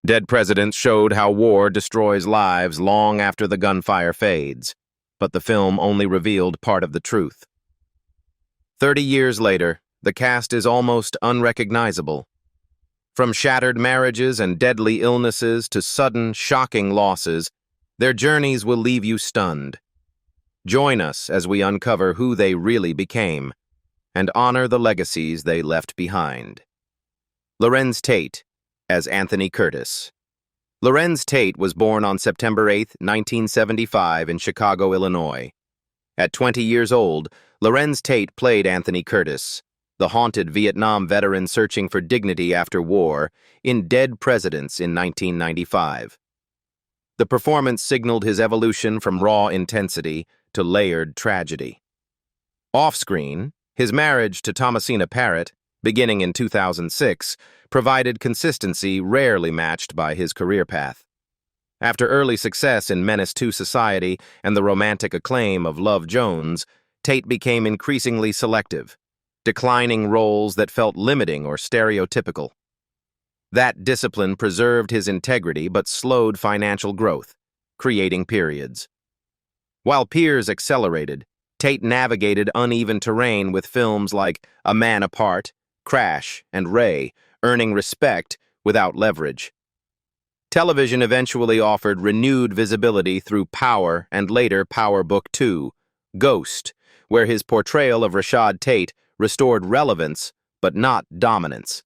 Dead Presidents showed how war destroys lives long after the gunfire fades, but the film only revealed part of the truth. 30 years later, the cast is almost unrecognizable. From shattered marriages and deadly illnesses to sudden, shocking losses, their journeys will leave you stunned. Join us as we uncover who they really became and honor the legacies they left behind. Loren Tate as Anthony Curtis. Loren Tate was born on September 8, 1975 in Chicago, Illinois. At 20 years old, Loren Tate played Anthony Curtis, the haunted Vietnam veteran searching for dignity after war, in Dead Presidents in 1995. The performance signaled his evolution from raw intensity to layered tragedy. Off-screen, his marriage to Thomasina Parrott, beginning in 2006, provided consistency rarely matched by his career path. After early success in Menace to Society and the romantic acclaim of Love Jones, Tate became increasingly selective, declining roles that felt limiting or stereotypical. That discipline preserved his integrity but slowed financial growth, creating periods. While peers accelerated, Tate navigated uneven terrain with films like A Man Apart, Crash, and Ray, earning respect without leverage. Television eventually offered renewed visibility through Power and later Power Book II, Ghost, where his portrayal of Rashad Tate restored relevance but not dominance.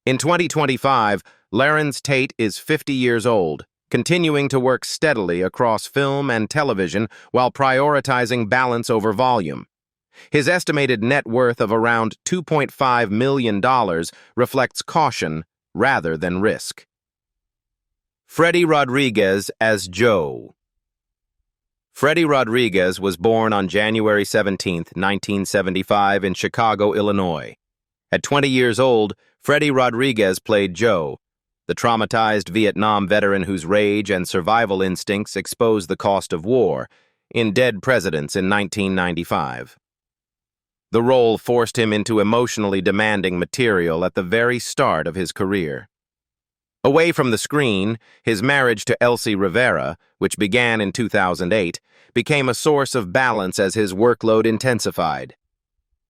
In 2025, Loren Tate is 50 years old, continuing to work steadily across film and television while prioritizing balance over volume. His estimated net worth of around $2.5 million reflects caution rather than risk. Freddy Rodriguez as Joe. Freddy Rodriguez was born on January 17, 1975 in Chicago, Illinois. At 20 years old, Freddy Rodriguez played Joe, the traumatized Vietnam veteran whose rage and survival instincts exposed the cost of war, in Dead Presidents in 1995. The role forced him into emotionally demanding material at the very start of his career. Away from the screen, his marriage to Elsie Rivera, which began in 2008, became a source of balance as his workload intensified.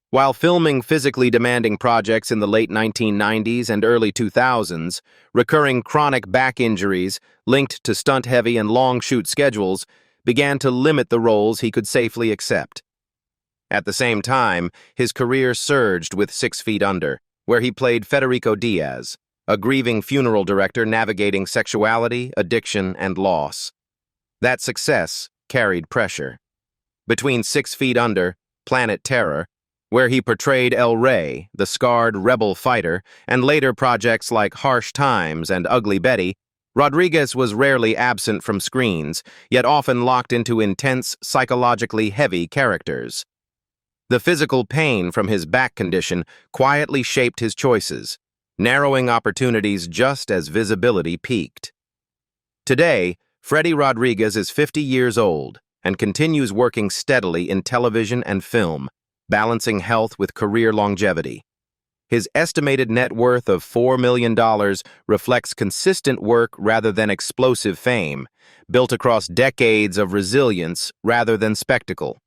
While filming physically demanding projects in the late 1990s and early 2000s, recurring chronic back injuries linked to stunt-heavy and long shoot schedules began to limit the roles he could safely accept. At the same time, his career surged with 6 Feet Under, where he played Federico Diaz, a grieving funeral director navigating sexuality, addiction, and loss. That success carried pressure. Between 6 Feet Under, Planet Terror, where he portrayed El Rey, the scarred rebel fighter, and later projects like Harsh Times and Ugly Betty, Rodriguez was rarely absent from screens, yet often locked into intense, psychologically heavy characters. The physical pain from his back condition quietly shaped his choices, narrowing opportunities just as visibility peaked. Today, Freddy Rodriguez is 50 years old and continues working steadily in television and film, balancing health with career longevity. His estimated net worth of $4 million reflects consistent work rather than explosive fame, built across decades of resilience rather than spectacle.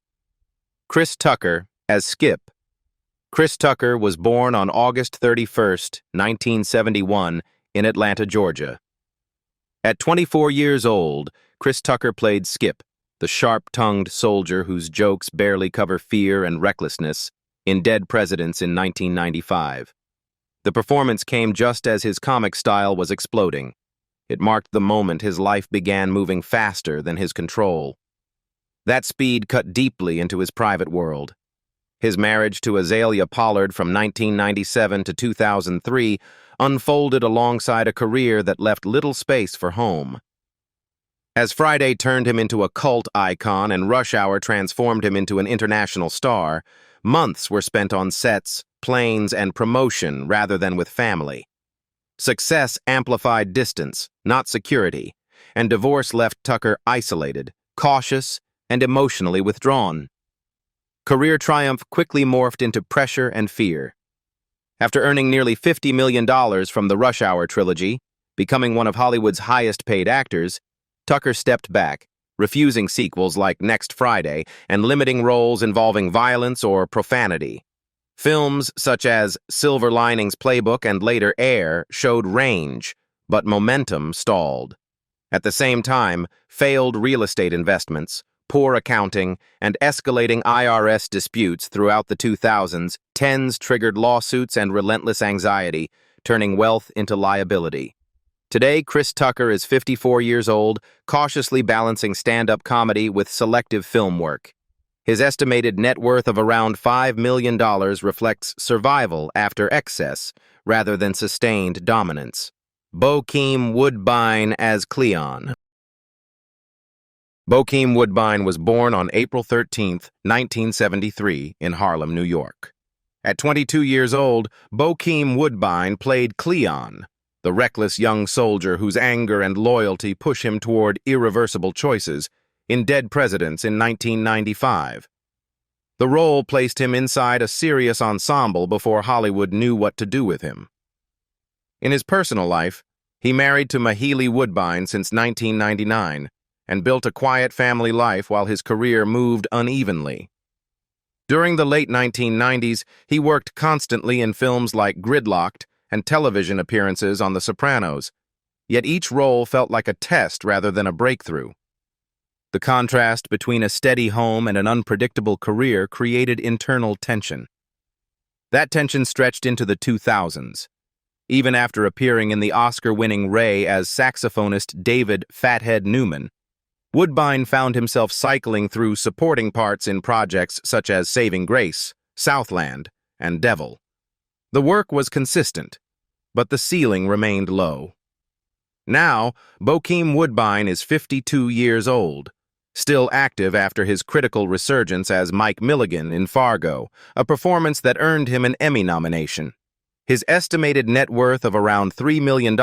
Chris Tucker as Skip. Chris Tucker was born on August 31, 1971, in Atlanta, Georgia. At 24 years old, Chris Tucker played Skip, the sharp-tongued soldier whose jokes barely cover fear and recklessness, in Dead Presidents in 1995. The performance came just as his comic style was exploding. It marked the moment his life began moving faster than his control. That speed cut deeply into his private world. His marriage to Azalea Pollard from 1997 to 2003 unfolded alongside a career that left little space for home. As Friday turned him into a cult icon and Rush Hour transformed him into an international star, months were spent on sets, planes, and promotion rather than with family. Success amplified distance, not security, and divorce left Tucker isolated, cautious, and emotionally withdrawn. Career triumph quickly morphed into pressure and fear. After earning nearly $50 million from the Rush Hour trilogy, Becoming one of Hollywood's highest-paid actors, Tucker stepped back, refusing sequels like Next Friday and limiting roles involving violence or profanity. Films such as Silver Linings Playbook and later Air showed range, but momentum stalled. At the same time, failed real estate investments, poor accounting, and escalating IRS disputes throughout the 2000s triggered lawsuits and relentless anxiety, turning wealth into liability. Today, Chris Tucker is 54 years old, cautiously balancing stand-up comedy with selective film work. His estimated net worth of around $5 million reflects survival after excess, rather than sustained dominance. Bokeem Woodbine as Cleon. Bokeem Woodbine was born on April 13, 1973, in Harlem, New York. At 22 years old, Bokeem Woodbine played Cleon, the reckless young soldier whose anger and loyalty push him toward irreversible choices, in Dead Presidents in 1995. The role placed him inside a serious ensemble before Hollywood knew what to do with him. In his personal life, he married to Mahalie Woodbine since 1999 and built a quiet family life while his career moved unevenly. During the late 1990s, he worked constantly in films like Gridlocked and television appearances on The Sopranos, yet each role felt like a test rather than a breakthrough. The contrast between a steady home and an unpredictable career created internal tension. That tension stretched into the 2000s. Even after appearing in the Oscar-winning Ray as saxophonist David "Fathead" Newman, Woodbine found himself cycling through supporting parts in projects such as Saving Grace, Southland, and Devil. The work was consistent, but the ceiling remained low. Now, Bokeem Woodbine is 52 years old, still active after his critical resurgence as Mike Milligan in Fargo, a performance that earned him an Emmy nomination. His estimated net worth of around $3 million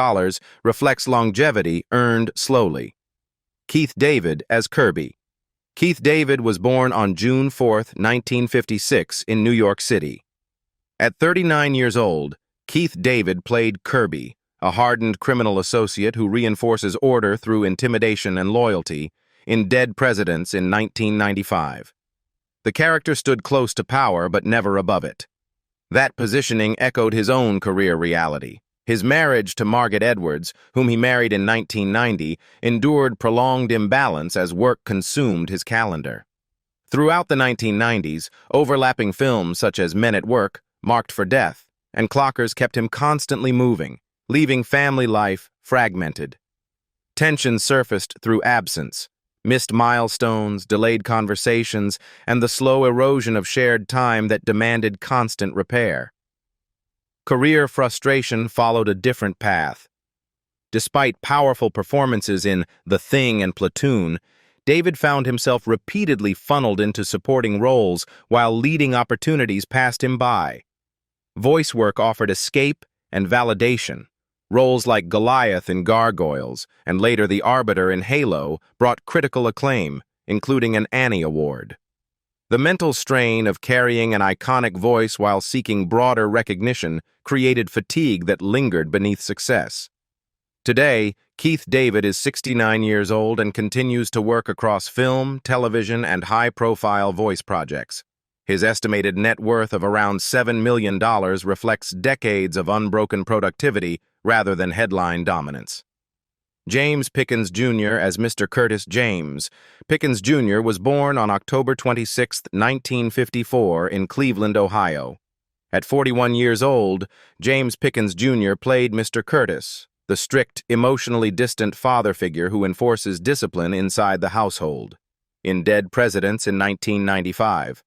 reflects longevity earned slowly. Keith David as Kirby. Keith David was born on June 4, 1956, in New York City. At 39 years old, Keith David played Kirby, a hardened criminal associate who reinforces order through intimidation and loyalty, in Dead Presidents in 1995. The character stood close to power but never above it. That positioning echoed his own career reality. His marriage to Margaret Edwards, whom he married in 1990, endured prolonged imbalance as work consumed his calendar. Throughout the 1990s, overlapping films such as Men at Work, Marked for Death, and Clockers kept him constantly moving, leaving family life fragmented. Tension surfaced through absence, missed milestones, delayed conversations, and the slow erosion of shared time that demanded constant repair. Career frustration followed a different path. Despite powerful performances in The Thing and Platoon, David found himself repeatedly funneled into supporting roles while leading opportunities passed him by. Voice work offered escape and validation. Roles like Goliath in Gargoyles and later the Arbiter in Halo brought critical acclaim, including an Annie Award. The mental strain of carrying an iconic voice while seeking broader recognition created fatigue that lingered beneath success. Today, Keith David is 69 years old and continues to work across film, television, and high-profile voice projects. His estimated net worth of around $7 million reflects decades of unbroken productivity rather than headline dominance. James Pickens Jr. as Mr. Curtis James. Pickens Jr. was born on October 26, 1954, in Cleveland, Ohio. At 41 years old, James Pickens Jr. played Mr. Curtis, the strict, emotionally distant father figure who enforces discipline inside the household, in Dead Presidents in 1995.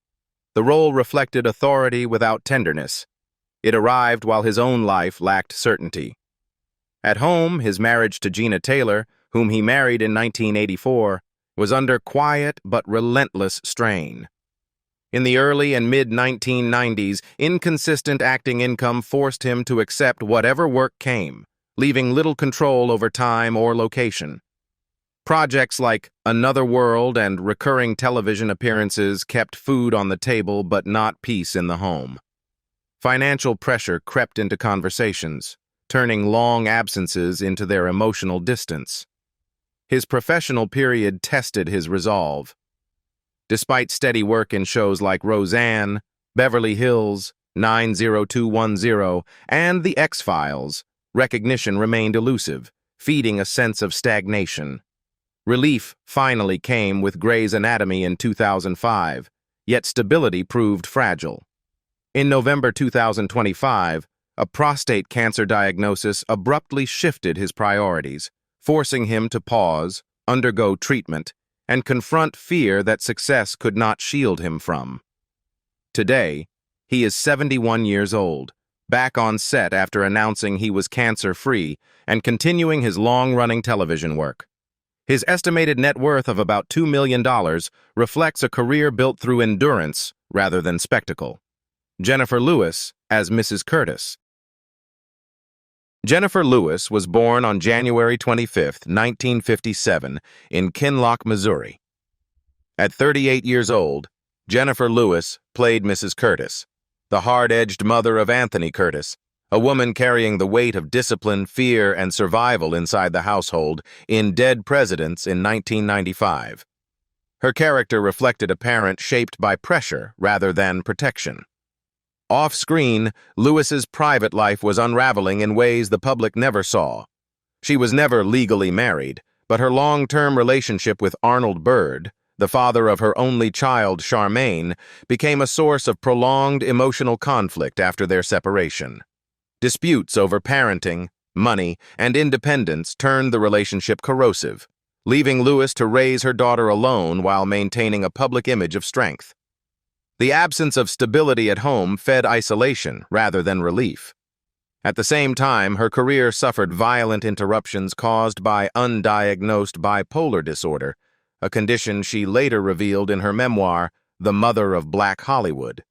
The role reflected authority without tenderness. It arrived while his own life lacked certainty. At home, his marriage to Gina Taylor, whom he married in 1984, was under quiet but relentless strain. In the early and mid-1990s, inconsistent acting income forced him to accept whatever work came, leaving little control over time or location. Projects like Another World and recurring television appearances kept food on the table but not peace in the home. Financial pressure crept into conversations. turning long absences into their emotional distance. His professional period tested his resolve. Despite steady work in shows like Roseanne, Beverly Hills, 90210, and The X-Files, recognition remained elusive, feeding a sense of stagnation. Relief finally came with Grey's Anatomy in 2005, yet stability proved fragile. In November 2025, a prostate cancer diagnosis abruptly shifted his priorities, forcing him to pause, undergo treatment, and confront fear that success could not shield him from. Today, he is 71 years old, back on set after announcing he was cancer-free and continuing his long-running television work. His estimated net worth of about $2 million reflects a career built through endurance rather than spectacle. Jenifer Lewis as Mrs. Curtis. Jenifer Lewis was born on January 25, 1957, in Kinloch, Missouri. At 38 years old, Jenifer Lewis played Mrs. Curtis, the hard-edged mother of Anthony Curtis, a woman carrying the weight of discipline, fear, and survival inside the household in Dead Presidents in 1995. Her character reflected a parent shaped by pressure rather than protection. Off-screen, Lewis's private life was unraveling in ways the public never saw. She was never legally married, but her long-term relationship with Arnold Bird, the father of her only child, Charmaine, became a source of prolonged emotional conflict after their separation. Disputes over parenting, money, and independence turned the relationship corrosive, leaving Lewis to raise her daughter alone while maintaining a public image of strength. The absence of stability at home fed isolation rather than relief. At the same time, her career suffered violent interruptions caused by undiagnosed bipolar disorder, a condition she later revealed in her memoir, The Mother of Black Hollywood.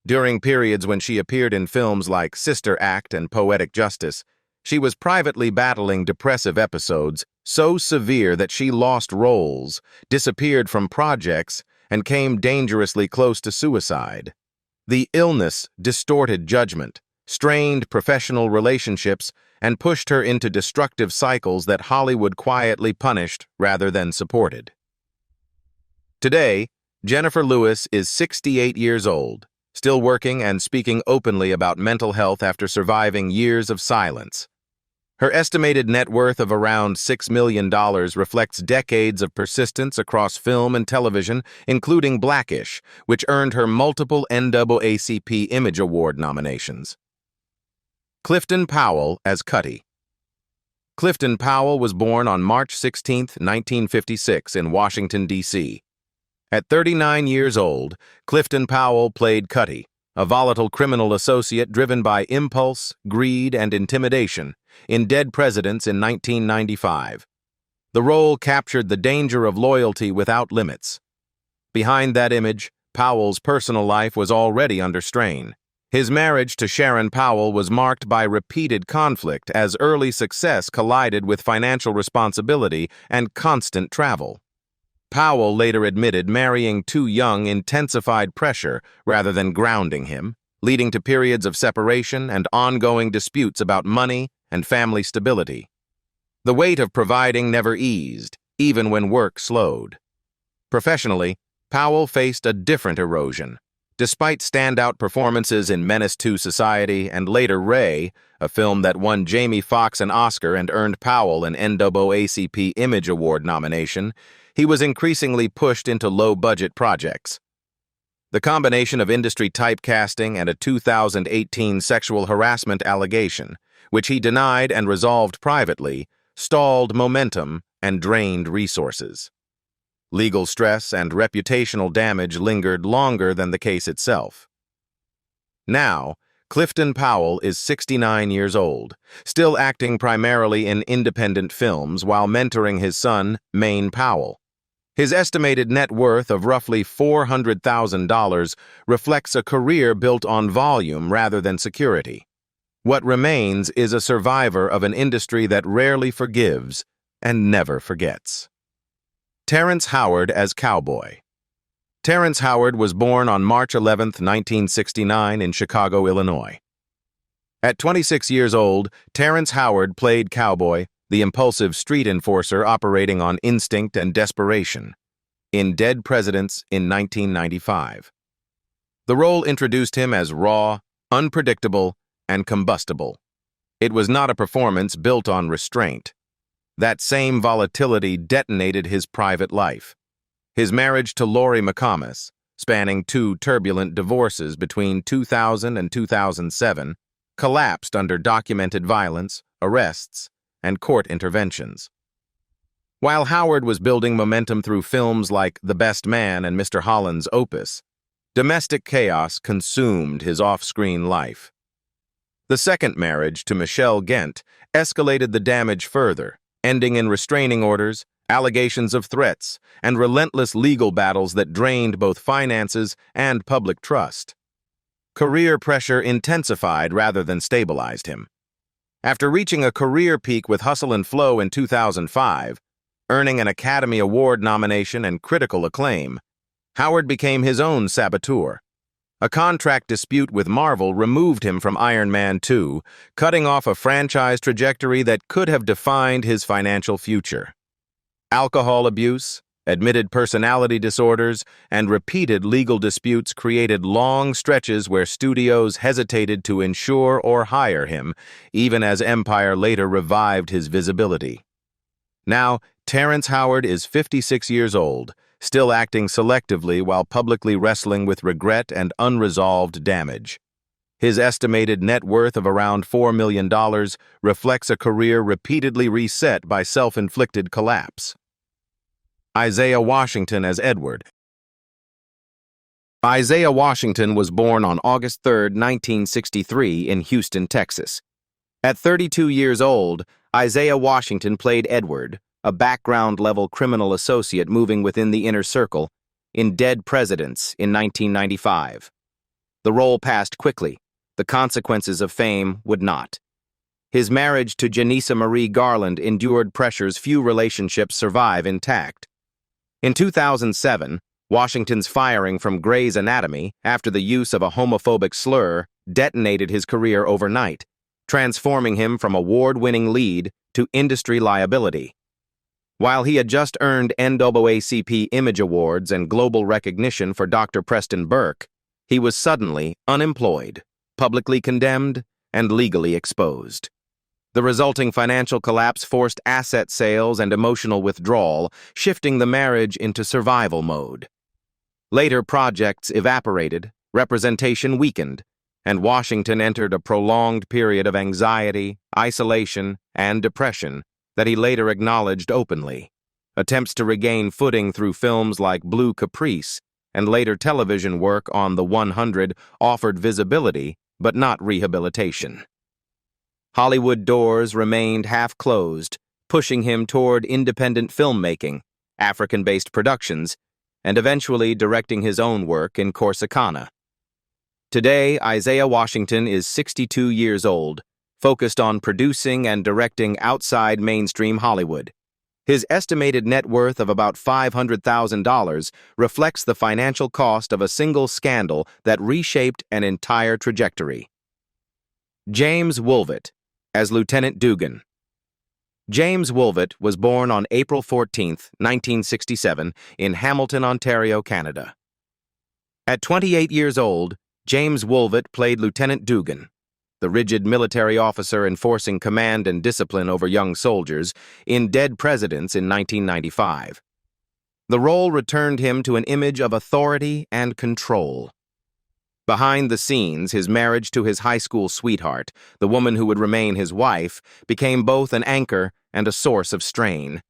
During periods when she appeared in films like Sister Act and Poetic Justice, she was privately battling depressive episodes so severe that she lost roles, disappeared from projects, and came dangerously close to suicide. The illness distorted judgment, strained professional relationships, and pushed her into destructive cycles that Hollywood quietly punished rather than supported. Today, Jenifer Lewis is 68 years old, still working and speaking openly about mental health after surviving years of silence. Her estimated net worth of around $6 million reflects decades of persistence across film and television, including Blackish, which earned her multiple NAACP Image Award nominations. Clifton Powell as Cutty. Clifton Powell was born on March 16, 1956, in Washington, D.C. At 39 years old, Clifton Powell played Cutty, a volatile criminal associate driven by impulse, greed, and intimidation, in Dead Presidents in 1995. The role captured the danger of loyalty without limits. Behind that image, Powell's personal life was already under strain. His marriage to Sharon Powell was marked by repeated conflict as early success collided with financial responsibility and constant travel. Powell later admitted marrying too young intensified pressure rather than grounding him, leading to periods of separation and ongoing disputes about money and family stability. The weight of providing never eased, even when work slowed. Professionally, Powell faced a different erosion. Despite standout performances in Menace to Society and later Ray, a film that won Jamie Foxx an Oscar and earned Powell an NAACP Image Award nomination, he was increasingly pushed into low-budget projects. The combination of industry typecasting and a 2018 sexual harassment allegation, which he denied and resolved privately, stalled momentum and drained resources. Legal stress and reputational damage lingered longer than the case itself. Now, Clifton Powell is 69 years old, still acting primarily in independent films while mentoring his son, Maine Powell. His estimated net worth of roughly $400,000 reflects a career built on volume rather than security. What remains is a survivor of an industry that rarely forgives and never forgets. Terrence Howard as Cowboy. Terrence Howard was born on March 11, 1969 in Chicago, Illinois. At 26 years old, Terrence Howard played Cowboy, the impulsive street enforcer operating on instinct and desperation, in Dead Presidents in 1995. The role introduced him as raw, unpredictable, and combustible. It was not a performance built on restraint. That same volatility detonated his private life. His marriage to Lori McComas, spanning 2 turbulent divorces between 2000 and 2007, collapsed under documented violence, arrests, and court interventions. While Howard was building momentum through films like The Best Man and Mr. Holland's Opus, domestic chaos consumed his off-screen life. The second marriage to Michelle Gent escalated the damage further, ending in restraining orders, allegations of threats, and relentless legal battles that drained both finances and public trust. Career pressure intensified rather than stabilized him. After reaching a career peak with Hustle and Flow in 2005, earning an Academy Award nomination and critical acclaim, Howard became his own saboteur. A contract dispute with Marvel removed him from Iron Man 2, cutting off a franchise trajectory that could have defined his financial future. Alcohol abuse, admitted personality disorders, and repeated legal disputes created long stretches where studios hesitated to insure or hire him, even as Empire later revived his visibility. Now, Terrence Howard is 56 years old, still acting selectively while publicly wrestling with regret and unresolved damage. His estimated net worth of around $4 million reflects a career repeatedly reset by self-inflicted collapse. Isaiah Washington as Edward. Isaiah Washington was born on August 3, 1963, in Houston, Texas. At 32 years old, Isaiah Washington played Edward, a background-level criminal associate moving within the inner circle, in Dead Presidents in 1995. The role passed quickly. The consequences of fame would not. His marriage to Janissa Marie Garland endured pressures few relationships survive intact. In 2007, Washington's firing from Grey's Anatomy after the use of a homophobic slur detonated his career overnight, transforming him from award-winning lead to industry liability. While he had just earned NAACP Image Awards and global recognition for Dr. Preston Burke, he was suddenly unemployed, publicly condemned, and legally exposed. The resulting financial collapse forced asset sales and emotional withdrawal, shifting the marriage into survival mode. Later projects evaporated, representation weakened, and Washington entered a prolonged period of anxiety, isolation, and depression that he later acknowledged openly. Attempts to regain footing through films like Blue Caprice and later television work on The 100 offered visibility, but not rehabilitation. Hollywood doors remained half-closed, pushing him toward independent filmmaking, African-based productions, and eventually directing his own work in Corsicana. Today, Isaiah Washington is 62 years old, focused on producing and directing outside mainstream Hollywood. His estimated net worth of about $500,000 reflects the financial cost of a single scandal that reshaped an entire trajectory. James Wolvitt as Lieutenant Dugan. James Wolvitt was born on April 14, 1967, in Hamilton, Ontario, Canada. At 28 years old, James Wolvitt played Lieutenant Dugan, the rigid military officer enforcing command and discipline over young soldiers, in Dead Presidents in 1995. The role returned him to an image of authority and control. Behind the scenes, his marriage to his high school sweetheart, the woman who would remain his wife, became both an anchor and a source of strain.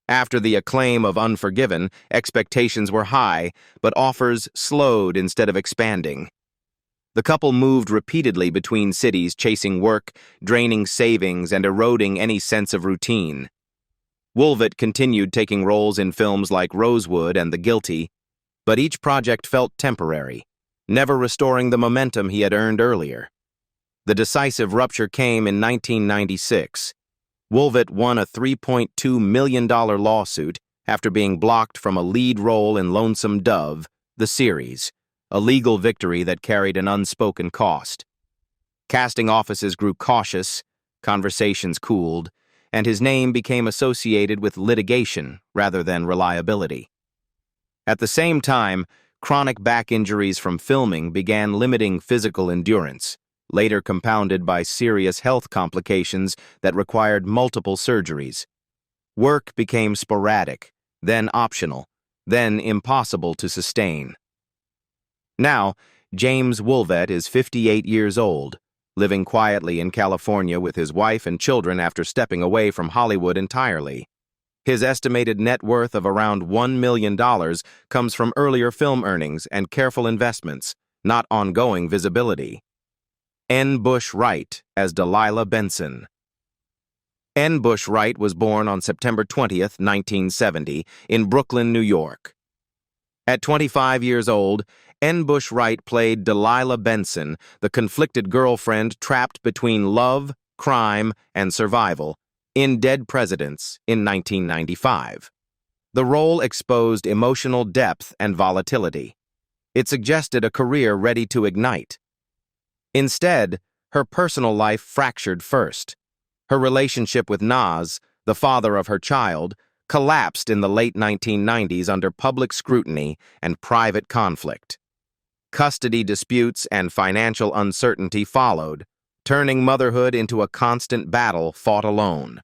After the acclaim of Unforgiven, expectations were high, but offers slowed instead of expanding. The couple moved repeatedly between cities, chasing work, draining savings, and eroding any sense of routine. Wolvitt continued taking roles in films like Rosewood and The Guilty, but each project felt temporary, never restoring the momentum he had earned earlier. The decisive rupture came in 1996. Wolvitt won a $3.2 million lawsuit after being blocked from a lead role in Lonesome Dove, the series, a legal victory that carried an unspoken cost. Casting offices grew cautious, conversations cooled, and his name became associated with litigation rather than reliability. At the same time, chronic back injuries from filming began limiting physical endurance, later compounded by serious health complications that required multiple surgeries. Work became sporadic, then optional, then impossible to sustain. Now, James Wolvitt is 58 years old, living quietly in California with his wife and children after stepping away from Hollywood entirely. His estimated net worth of around $1 million comes from earlier film earnings and careful investments, not ongoing visibility. N. Bush Wright as Delilah Benson. N. Bush Wright was born on September 20, 1970, in Brooklyn, New York. At 25 years old, N. Bush Wright played Delilah Benson, the conflicted girlfriend trapped between love, crime, and survival, in Dead Presidents in 1995. The role exposed emotional depth and volatility. It suggested a career ready to ignite. Instead, her personal life fractured first. Her relationship with Nas, the father of her child, collapsed in the late 1990s under public scrutiny and private conflict. Custody disputes and financial uncertainty followed, turning motherhood into a constant battle fought alone.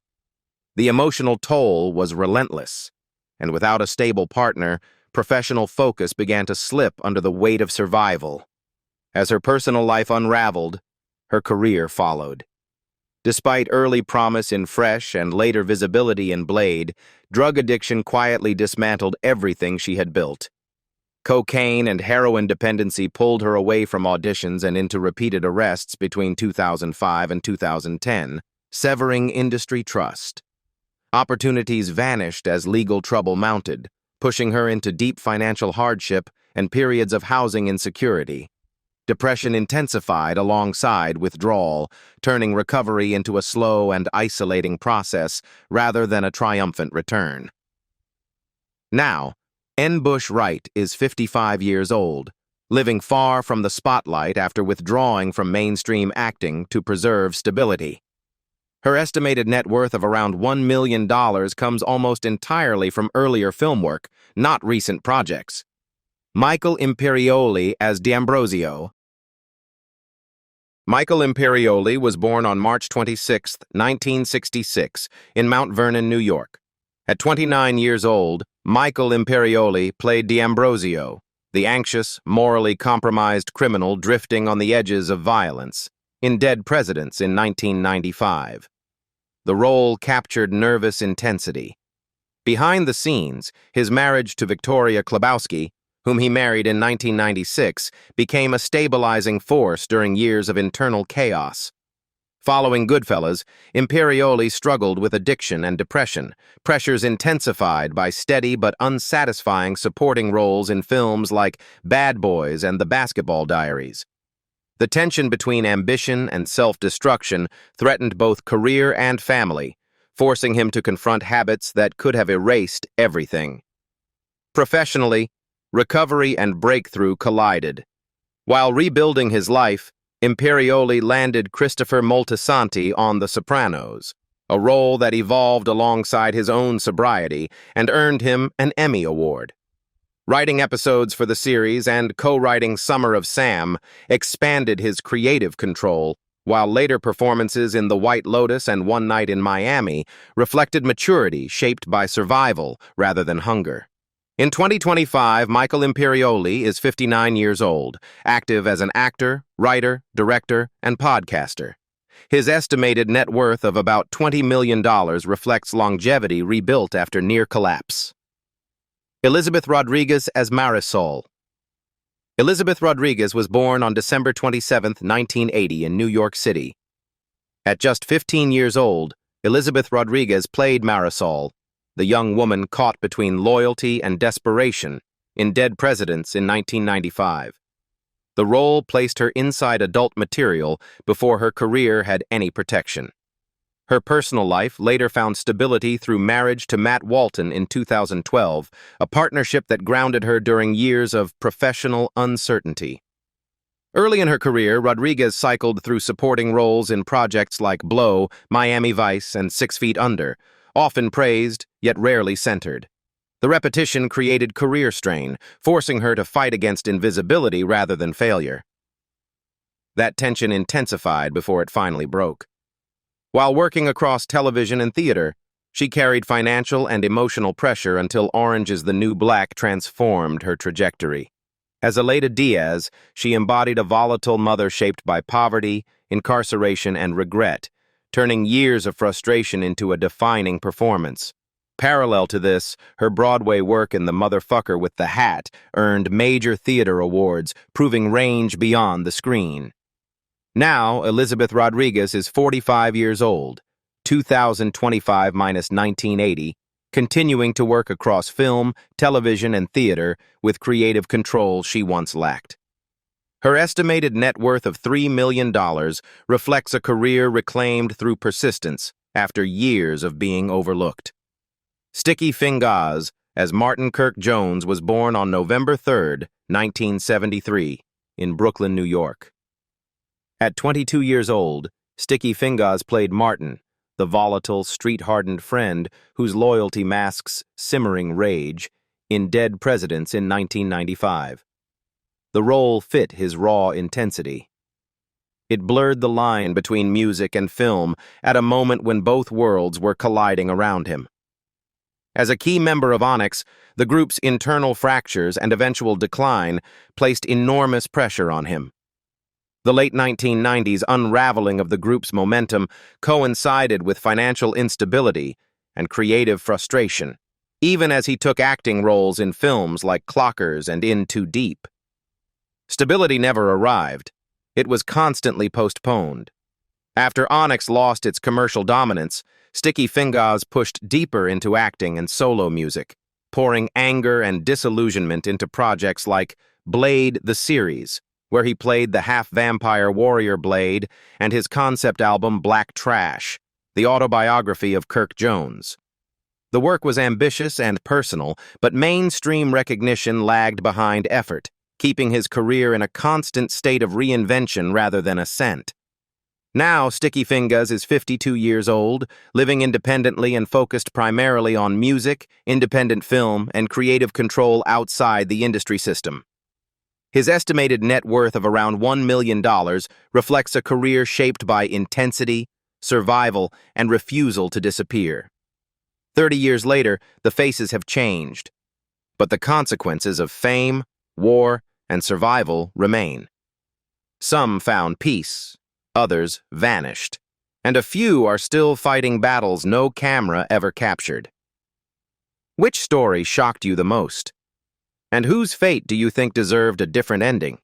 The emotional toll was relentless, and without a stable partner, professional focus began to slip under the weight of survival. As her personal life unraveled, her career followed. Despite early promise in Fresh and later visibility in Blade, drug addiction quietly dismantled everything she had built. Cocaine and heroin dependency pulled her away from auditions and into repeated arrests between 2005 and 2010, severing industry trust. Opportunities vanished as legal trouble mounted, pushing her into deep financial hardship and periods of housing insecurity. Depression intensified alongside withdrawal, turning recovery into a slow and isolating process rather than a triumphant return. Now, N. Bush Wright is 55 years old, living far from the spotlight after withdrawing from mainstream acting to preserve stability. Her estimated net worth of around $1 million comes almost entirely from earlier film work, not recent projects. Michael Imperioli as D'Ambrosio. Michael Imperioli was born on March 26, 1966, in Mount Vernon, New York. At 29 years old, Michael Imperioli played D'Ambrosio, the anxious, morally compromised criminal drifting on the edges of violence, in Dead Presidents in 1995. The role captured nervous intensity. Behind the scenes, his marriage to Victoria Klebowski, whom he married in 1996, became a stabilizing force during years of internal chaos. Following Goodfellas, Imperioli struggled with addiction and depression, pressures intensified by steady but unsatisfying supporting roles in films like Bad Boys and The Basketball Diaries. The tension between ambition and self-destruction threatened both career and family, forcing him to confront habits that could have erased everything. Professionally, recovery and breakthrough collided. While rebuilding his life, Imperioli landed Christopher Moltisanti on The Sopranos, a role that evolved alongside his own sobriety and earned him an Emmy Award. Writing episodes for the series and co-writing Summer of Sam expanded his creative control, while later performances in The White Lotus and One Night in Miami reflected maturity shaped by survival rather than hunger. In 2025, Michael Imperioli is 59 years old, active as an actor, writer, director, and podcaster. His estimated net worth of about $20 million reflects longevity rebuilt after near collapse. Elizabeth Rodriguez as Marisol. Elizabeth Rodriguez was born on December 27, 1980 in New York City. At just 15 years old, Elizabeth Rodriguez played Marisol, the young woman caught between loyalty and desperation, in Dead Presidents in 1995. The role placed her inside adult material before her career had any protection. Her personal life later found stability through marriage to Matt Walton in 2012, a partnership that grounded her during years of professional uncertainty. Early in her career, Rodriguez cycled through supporting roles in projects like Blow, Miami Vice, and 6 Feet Under, often praised, yet rarely centered. The repetition created career strain, forcing her to fight against invisibility rather than failure. That tension intensified before it finally broke. While working across television and theater, she carried financial and emotional pressure until Orange is the New Black transformed her trajectory. As Aleida Diaz, she embodied a volatile mother shaped by poverty, incarceration, and regret, turning years of frustration into a defining performance. Parallel to this, her Broadway work in The Motherfucker with the Hat earned major theater awards, proving range beyond the screen. Now, Elizabeth Rodriguez is 45 years old, 2025 minus 1980, continuing to work across film, television, and theater with creative control she once lacked. Her estimated net worth of $3 million reflects a career reclaimed through persistence after years of being overlooked. Sticky Fingaz, as Martin Kirk Jones, was born on November 3, 1973, in Brooklyn, New York. At 22 years old, Sticky Fingaz played Martin, the volatile, street-hardened friend whose loyalty masks simmering rage, in Dead Presidents in 1995. The role fit his raw intensity. It blurred the line between music and film at a moment when both worlds were colliding around him. As a key member of Onyx, the group's internal fractures and eventual decline placed enormous pressure on him. The late 1990s unraveling of the group's momentum coincided with financial instability and creative frustration, even as he took acting roles in films like Clockers and In Too Deep. Stability never arrived. It was constantly postponed. After Onyx lost its commercial dominance, Sticky Fingaz pushed deeper into acting and solo music, pouring anger and disillusionment into projects like Blade the Series, where he played the half-vampire warrior Blade, and his concept album Black Trash, the autobiography of Kirk Jones. The work was ambitious and personal, but mainstream recognition lagged behind effort, keeping his career in a constant state of reinvention rather than ascent. Now, Sticky Fingaz is 52 years old, living independently and focused primarily on music, independent film, and creative control outside the industry system. His estimated net worth of around $1 million reflects a career shaped by intensity, survival, and refusal to disappear. 30 years later, the faces have changed, but the consequences of fame, war, and survival remain. Some found peace, others vanished, and a few are still fighting battles no camera ever captured. Which story shocked you the most? And whose fate do you think deserved a different ending?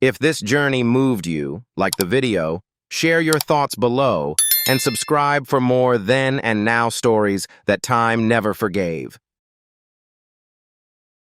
If this journey moved you, like the video, share your thoughts below and subscribe for more then and now stories that time never forgave.